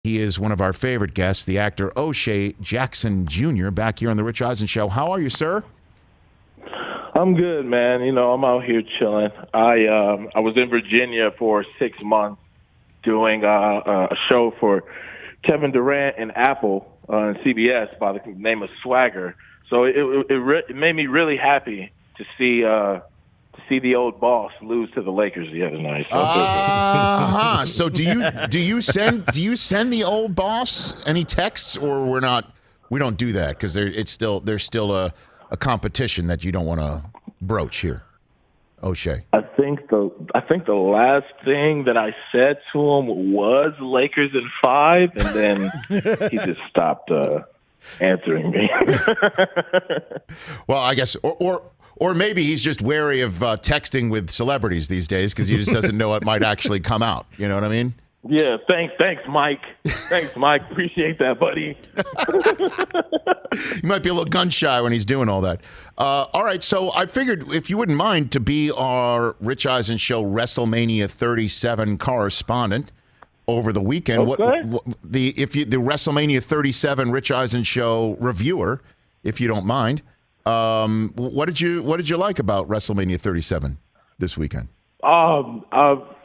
He is one of our favorite guests, the actor O'Shea Jackson Jr., back here on the Rich Eisen Show. How are you, sir? I'm good, man. You know, I'm out here chilling. I was in Virginia for 6 months doing a show for Kevin Durant and Apple on CBS by the name of Swagger. So it made me really happy to see the old boss lose to the Lakers the other night. So, So do you send the old boss any texts, or we don't do that because there's still a competition that you don't want to broach here, O'Shea? I think the last thing that I said to him was Lakers in 5, and then he just stopped answering me. Well, I guess, or maybe he's just wary of texting with celebrities these days because he just doesn't know it might actually come out. You know what I mean? Yeah, thanks, Mike. Thanks, Mike. Appreciate that, buddy. He might be a little gun shy when he's doing all that. All right, so I figured if you wouldn't mind to be our Rich Eisen Show Wrestlemania 37 correspondent over the weekend. Okay. The WrestleMania 37 Rich Eisen Show reviewer, if you don't mind. What did you like about WrestleMania 37 this weekend? Well,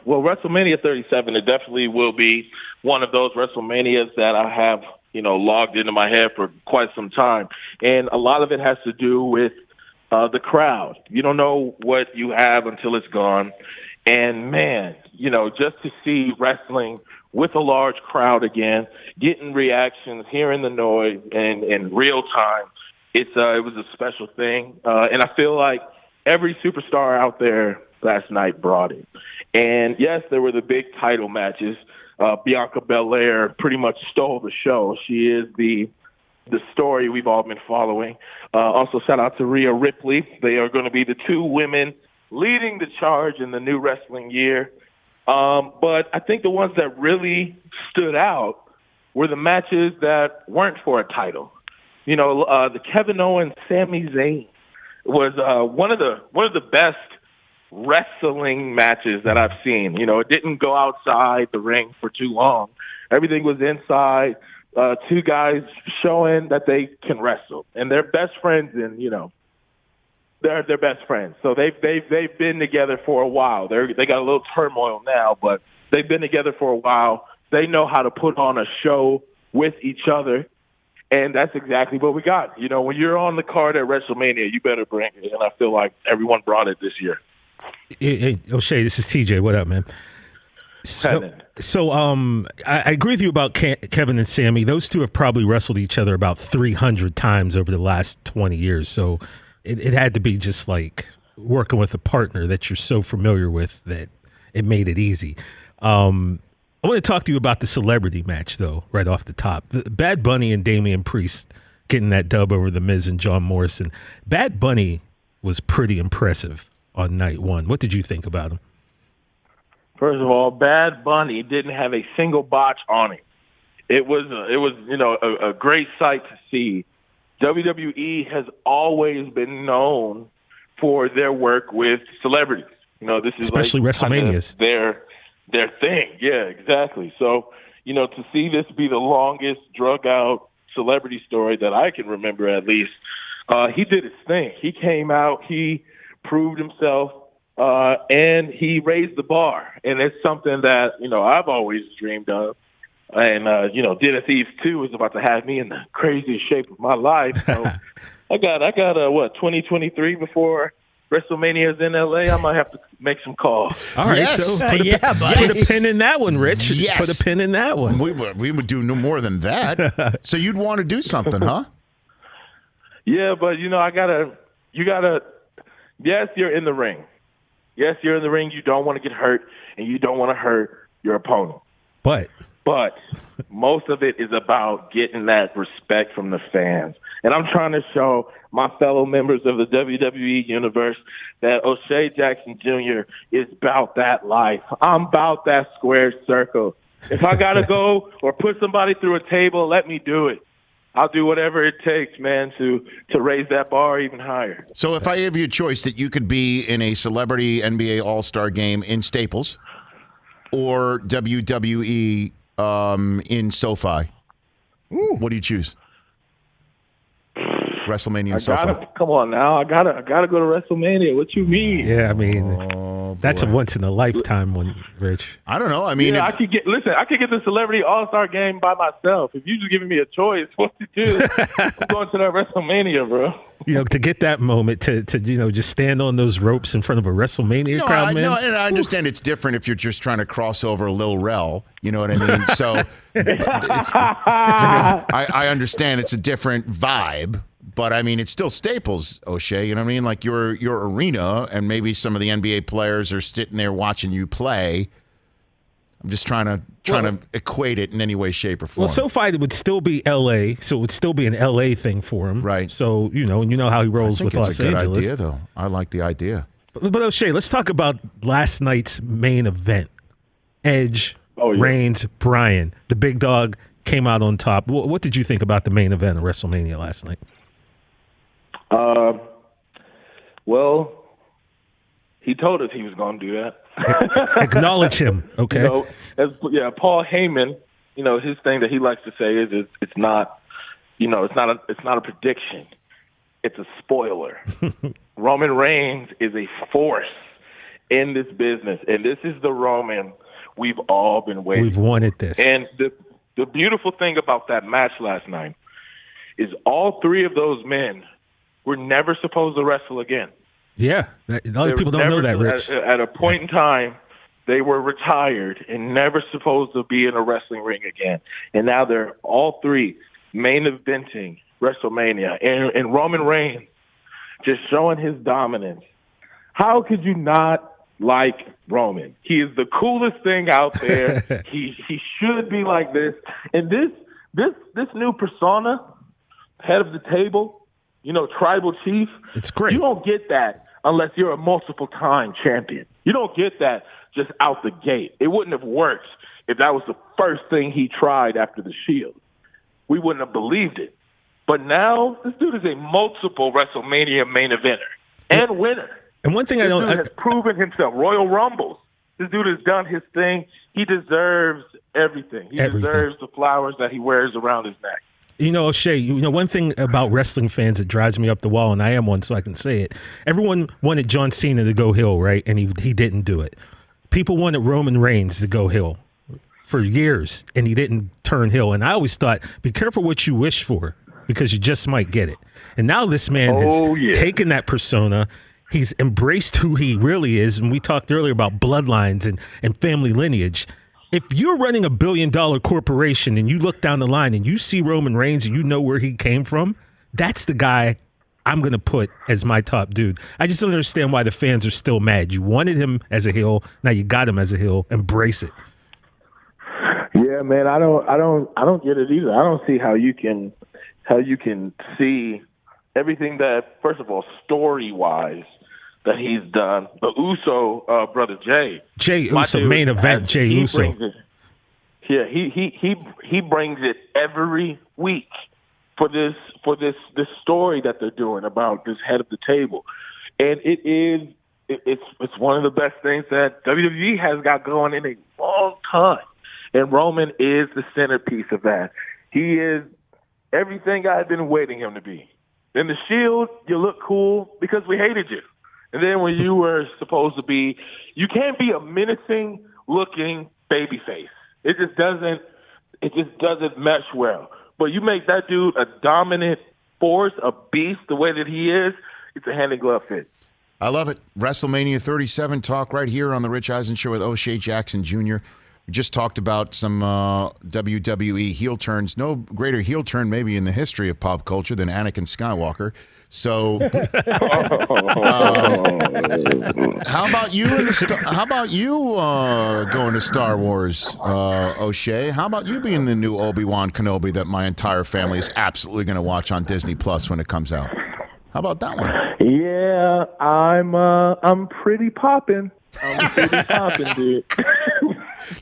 WrestleMania 37, it definitely will be one of those WrestleManias that I have, logged into my head for quite some time. And a lot of it has to do with the crowd. You don't know what you have until it's gone. And, man, just to see wrestling with a large crowd again, getting reactions, hearing the noise in real time, it was a special thing. And I feel like every superstar out there last night brought it. And yes, there were the big title matches. Bianca Belair pretty much stole the show. She is the story we've all been following. Also, shout out to Rhea Ripley. They are going to be the two women leading the charge in the new wrestling year. But I think the ones that really stood out were the matches that weren't for a title. The Kevin Owens, Sami Zayn was one of the best wrestling matches that I've seen. It didn't go outside the ring for too long. Everything was inside. Two guys showing that they can wrestle, and they're best friends. And they're best friends. So they've been together for a while. They got a little turmoil now, but they've been together for a while. They know how to put on a show with each other. And that's exactly what we got. When you're on the card at WrestleMania, you better bring it. And I feel like everyone brought it this year. Hey, O'Shea, this is TJ. What up, man? So I agree with you about Kevin and Sammy. Those two have probably wrestled each other about 300 times over the last 20 years. So it had to be just like working with a partner that you're so familiar with that it made it easy. I want to talk to you about the celebrity match, though, right off the top. The Bad Bunny and Damian Priest getting that dub over The Miz and John Morrison. Bad Bunny was pretty impressive on night one. What did you think about him? First of all, Bad Bunny didn't have a single botch on him. It was a great sight to see. WWE has always been known for their work with celebrities. This is especially like WrestleManias. Their thing. Yeah, exactly. So, to see this be the longest drug out celebrity story that I can remember, at least, he did his thing. He came out, he proved himself, and he raised the bar. And it's something that, I've always dreamed of. And, Dinner Thieves 2 is about to have me in the craziest shape of my life. So I got 2023 before WrestleMania is in LA. I might have to make some calls. All right, yes. So put a pin in that one, Rich. Yes. Put a pin in that one. We would do no more than that. So you'd want to do something, huh? Yeah, but you gotta. Yes, you're in the ring. Yes, you're in the ring. You don't want to get hurt, and you don't want to hurt your opponent. But most of it is about getting that respect from the fans. And I'm trying to show my fellow members of the WWE universe that O'Shea Jackson Jr. is about that life. I'm about that square circle. If I got to go or put somebody through a table, let me do it. I'll do whatever it takes, man, to raise that bar even higher. So if I give you a choice that you could be in a celebrity NBA All-Star game in Staples or WWE in SoFi. Ooh. What do you choose? WrestleMania in SoFi. Come on now. I gotta go to WrestleMania. What you mean? Yeah, I mean, that's a once in a lifetime one, Rich. I don't know. I mean, I could get the Celebrity All-Star game by myself. If you just giving me a choice, what to do? I'm going to that WrestleMania, bro. To get that moment to just stand on those ropes in front of a WrestleMania crowd, man. No, and I understand it's different if you're just trying to cross over a Lil Rel. You know what I mean? So I understand it's a different vibe. But, I mean, it's still Staples, O'Shea. You know what I mean? Like your arena, and maybe some of the NBA players are sitting there watching you play. I'm just trying to equate it in any way, shape, or form. Well, SoFi would still be L.A., so it would still be an L.A. thing for him. Right. So, and you know how he rolls with Los Angeles. I think it's a good idea, though. I like the idea. But O'Shea, let's talk about last night's main event. Edge, Reigns, Bryan. The big dog came out on top. What did you think about the main event of WrestleMania last night? Well, he told us he was going to do that. Acknowledge him, okay? Paul Heyman. His thing that he likes to say is it's not a prediction. It's a spoiler. Roman Reigns is a force in this business, and this is the Roman we've all been waiting. We've wanted this. And the beautiful thing about that match last night is all three of those men were never supposed to wrestle again. Yeah, a lot of people don't know that, Rich. At a point in time, they were retired and never supposed to be in a wrestling ring again. And now they're all three main eventing WrestleMania. And Roman Reigns just showing his dominance. How could you not like Roman? He is the coolest thing out there. He should be like this. And this new persona, head of the table, tribal chief. It's great. You don't get that unless you're a multiple-time champion. You don't get that just out the gate. It wouldn't have worked if that was the first thing he tried after the Shield. We wouldn't have believed it. But now, this dude is a multiple WrestleMania main eventer and winner. And one thing this dude has proven himself. Royal Rumbles. This dude has done his thing. He deserves everything. He deserves the flowers that he wears around his neck. O'Shea, one thing about wrestling fans that drives me up the wall, and I am one, so I can say it. Everyone wanted John Cena to go heel, right? And he didn't do it. People wanted Roman Reigns to go heel for years, and he didn't turn heel. And I always thought, be careful what you wish for, because you just might get it. And now this man has taken that persona. He's embraced who he really is. And we talked earlier about bloodlines and family lineage. If you're running $1 billion corporation and you look down the line and you see Roman Reigns and you know where he came from, that's the guy I'm going to put as my top dude. I just don't understand why the fans are still mad. You wanted him as a heel, now you got him as a heel. Embrace it. Yeah, man, I don't get it either. I don't see how you can see everything that, first of all, story-wise, that he's done. The Uso brother Jay Uso, main event. Jay Uso. He brings it every week for this story that they're doing about this head of the table, and it's one of the best things that WWE has got going in a long time, and Roman is the centerpiece of that. He is everything I've been waiting him to be. In the Shield, you look cool because we hated you. And then when you were supposed to be, you can't be a menacing-looking babyface. It just doesn't mesh well. But you make that dude a dominant force, a beast, the way that he is, it's a hand-in-glove fit. I love it. WrestleMania 37 talk right here on the Rich Eisen Show with O'Shea Jackson Jr. We just talked about some WWE heel turns. No greater heel turn maybe in the history of pop culture than Anakin Skywalker. So, how about you? Going to Star Wars, O'Shea? How about you being the new Obi-Wan Kenobi that my entire family is absolutely going to watch on Disney Plus when it comes out? How about that one? Yeah, I'm pretty popping. Dude.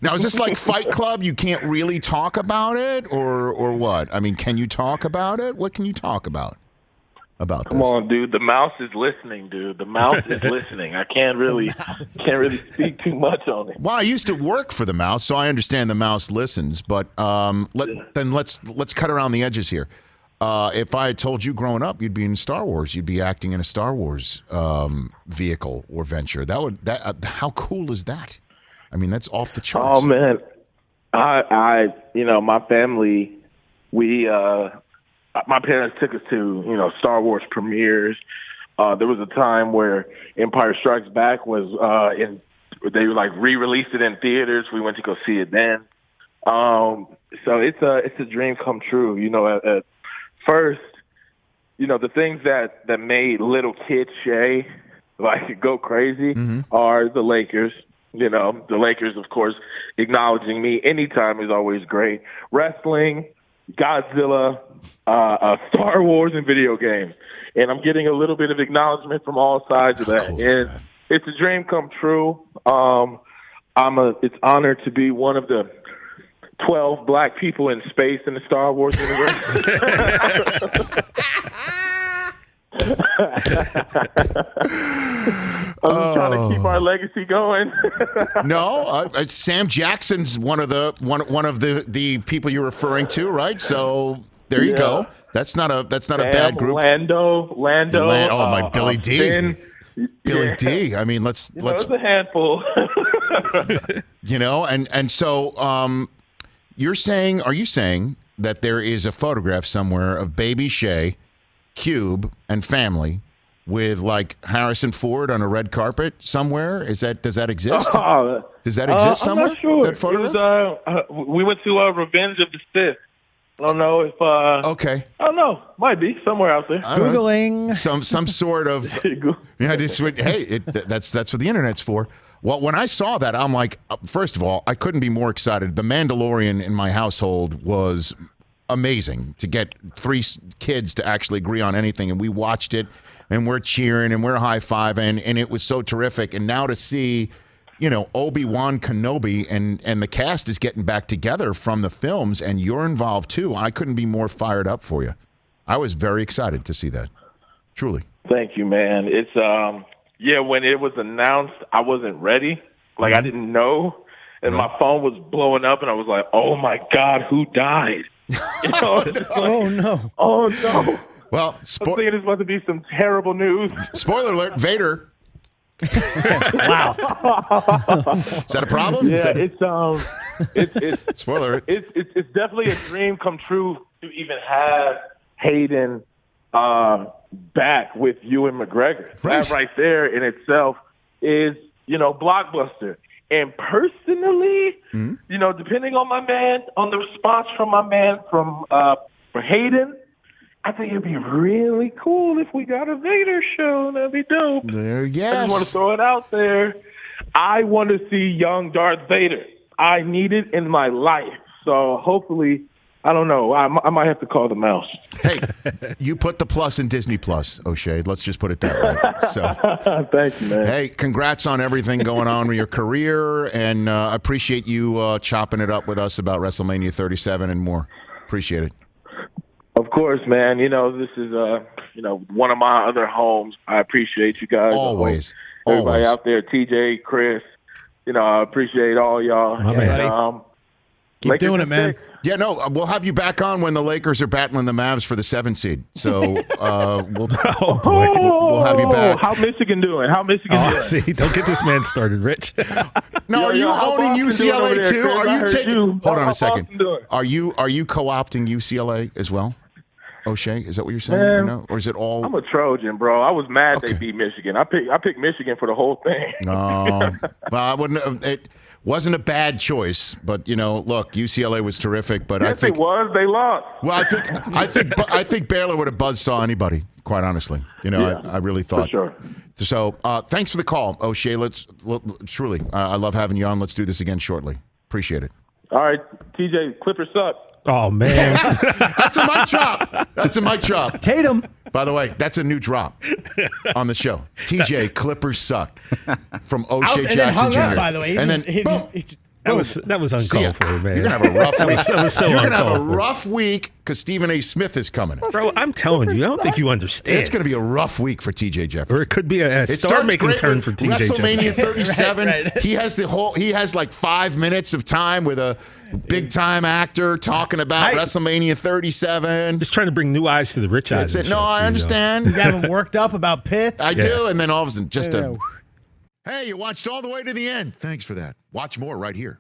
Now, is this like Fight Club? You can't really talk about it, or what? I mean, can you talk about it? What can you talk about? about this. Come on, dude. The mouse is listening, dude. The mouse is listening. I can't really speak too much on it. Well, I used to work for the mouse, so I understand the mouse listens. But let's cut around the edges here. If I had told you growing up you'd be in Star Wars, you'd be acting in a Star Wars vehicle or venture. How cool is that? I mean, that's off the charts. Oh man, my family, my parents took us to Star Wars premieres. There was a time where Empire Strikes Back was they like re-released it in theaters. We went to go see it then. So it's a dream come true. At first, the things that made little kid Shay like go crazy are the Lakers. The Lakers, of course, acknowledging me anytime is always great. Wrestling, Godzilla, Star Wars, and video games. And I'm getting a little bit of acknowledgement from all sides of that. And it's a dream come true. It's honored to be one of the 12 black people in space in the Star Wars universe. I'm just trying to keep our legacy going. No, Sam Jackson's one of the people you're referring to, right? So there you go. That's not a bad group. Lando. My Billy D. Finn. Billy D. I mean, let's. It's a handful. And so are you saying that there is a photograph somewhere of baby Shay, Cube, and family with like Harrison Ford on a red carpet somewhere? Does that exist? Does that exist somewhere? I'm not sure. That photograph? We went to Revenge of the Sith. I don't know if. Okay. I don't know. Might be somewhere out there. Googling some sort of. That's what the internet's for. Well, when I saw that, I'm like, first of all, I couldn't be more excited. The Mandalorian in my household was amazing to get 3 kids to actually agree on anything, and we watched it, and we're cheering and we're high-fiving, and it was so terrific. And now to see, Obi-Wan Kenobi and the cast is getting back together from the films, and you're involved too. I couldn't be more fired up for you. I was very excited to see that. Truly. Thank you, man. It's when it was announced, I wasn't ready. Like I didn't know, and my phone was blowing up, and I was like, "Oh my God, who died?" Oh no! Well, I'm thinking it's about to be some terrible news. Spoiler alert: Vader. Wow. Is that a problem? Yeah, it's spoiler. It's definitely a dream come true to even have Hayden back with Ewan McGregor. Right. That right there in itself is blockbuster. And personally, depending on the response from my man for Hayden, I think it'd be really cool if we got a Vader show. That'd be dope. Yes. I just want to throw it out there. I want to see young Darth Vader. I need it in my life. So hopefully, I don't know. I might have to call the mouse. Hey, you put the plus in Disney Plus, O'Shea. Let's just put it that way. So, thank you, man. Hey, congrats on everything going on with your career, and I appreciate you chopping it up with us about WrestleMania 37 and more. Appreciate it. Of course, man. This is one of my other homes. I appreciate you guys. Always. Everybody out there, TJ, Chris. I appreciate all y'all. My man. Keep doing it, man. Yeah, no, we'll have you back on when the Lakers are battling the Mavs for the 7th seed. So we'll have you back. How Michigan doing? See, don't get this man started, Rich. No, are you owning UCLA too? Chris? Are you taking? Hold on a second. Doing? Are you co-opting UCLA as well? O'Shea, is that what you're saying? Or is it all? I'm a Trojan, bro. I was mad they beat Michigan. I picked Michigan for the whole thing. No, well, I wouldn't. It wasn't a bad choice, but look, UCLA was terrific. But yes, I think it was. They lost. Well, I think Baylor would have buzzsaw anybody. Quite honestly, I really thought. For sure. So, thanks for the call, O'Shea. Truly, I love having you on. Let's do this again shortly. Appreciate it. All right, TJ, Clippers suck. Oh, man. That's a mic drop. Tatum. By the way, that's a new drop on the show. TJ, Clippers suck. From O'Shea Jackson Jr. Up, by the way. That was uncalled for, man. You're gonna have a rough week. That was so You're gonna have a uncalled for. rough week because Stephen A. Smith is coming. Bro, I'm telling you, I don't think you understand. It's gonna be a rough week for TJ Jefferson. Or it could be a star-making turn for TJ WrestleMania Jefferson. 37. Right. He has like 5 minutes of time with a big-time actor talking about WrestleMania 37. Just trying to bring new eyes to the Rich That's Eisen it. show. No, I understand. You got him worked up about Pitts. I do, and then all of a sudden, Yeah. hey, you watched all the way to the end. Thanks for that. Watch more right here.